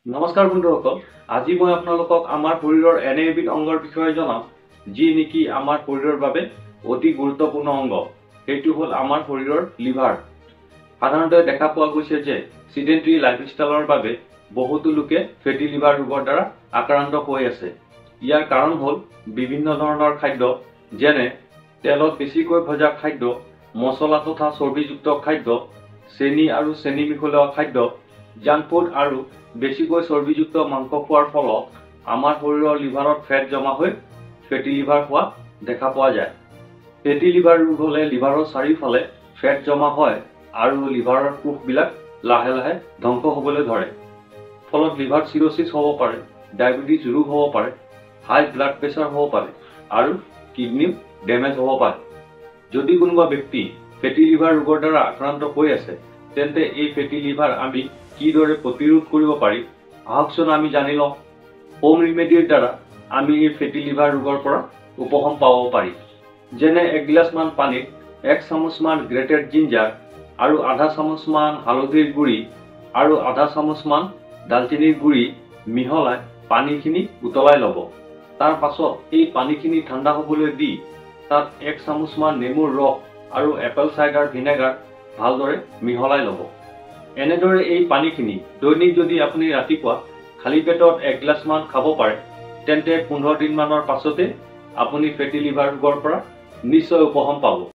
নমস্কাৰ বন্ধুসকল, আজি মই আপোনালোকক আমাৰ শৰীৰৰ এনে এবিধ অংগৰ বিষয়ে জনাম যি নেকি আমাৰ শৰীৰৰ বাবে অতি গুৰুত্বপূৰ্ণ অংগ। সেইটো হ'ল আমাৰ শৰীৰৰ লিভাৰ। সাধাৰণতে দেখা পোৱা গৈছে যে সিডেন্টাৰী লাইফষ্টাইলৰ বাবে বহুতো লোকে ফেটি লিভাৰ ৰোগৰ দ্বাৰা আক্ৰান্ত হৈ আছে। ইয়াৰ কাৰণ হ'ল বিভিন্ন ধৰণৰ খাদ্য, যেনে তেলত বেছিকৈ ভজা খাদ্য, মছলা তথা চৰ্বিযুক্ত খাদ্য, চেনি আৰু চেনি মিহলোৱা খাদ্য, জাংক ফুড আৰু বেছিকৈ চৰ্বিযুক্ত মাংস খোৱাৰ ফলত আমাৰ শৰীৰৰ লিভাৰত ফেট জমা হৈ ফেটি লিভাৰ হোৱা দেখা পোৱা যায়। ফেটি লিভাৰ ৰোগ হ'লে লিভাৰৰ চাৰিওফালে ফেট জমা হয় আৰু লিভাৰৰ কোষবিলাক লাহে লাহে ধ্বংস হ'বলৈ ধৰে। ফলত লিভাৰ চিৰচিছ হ'ব পাৰে, ডায়েবেটিছ ৰোগ হ'ব পাৰে, হাই ব্লাড প্ৰেছাৰ হ'ব পাৰে আৰু কিডনি ডেমেজ হ'ব পাৰে। যদি কোনোবা ব্যক্তি ফেটি লিভাৰ ৰোগৰ দ্বাৰা আক্ৰান্ত হৈ আছে, তেন্তে এই ফেটি লিভাৰ আমি কিদৰে প্ৰতিৰোধ কৰিব পাৰি আহকচোন আমি জানি লওঁ। হোম ৰিমেডিৰ দ্বাৰা আমি এই ফেটি লিভাৰ ৰোগৰ পৰা উপশম পাব পাৰি। যেনে 1 গিলাচমান পানীত 1 চামুচমান গ্ৰেটেড জিঞ্জাৰ আৰু আধা চামুচমান হালধিৰ গুড়ি আৰু আধা চামুচমান দালচেনিৰ গুড়ি মিহলাই পানীখিনি উতলাই ল'ব। তাৰ পাছত এই পানীখিনি ঠাণ্ডা হ'বলৈ দি তাত 1 চামুচমান নেমুৰ ৰস আৰু এপল চাইডাৰ ভিনেগাৰ ভালদৰে মিহলাই ল'ব। এনেদৰে এই পানীখিনি দৈনিক যদি আপুনি ৰাতিপুৱা খালী পেটত 1 গিলাচমান খাব পাৰে, তেন্তে 15 দিনমানৰ পাছতে আপুনি ফেটি লিভাৰ ৰোগৰ পৰা নিশ্চয় উপশম পাব।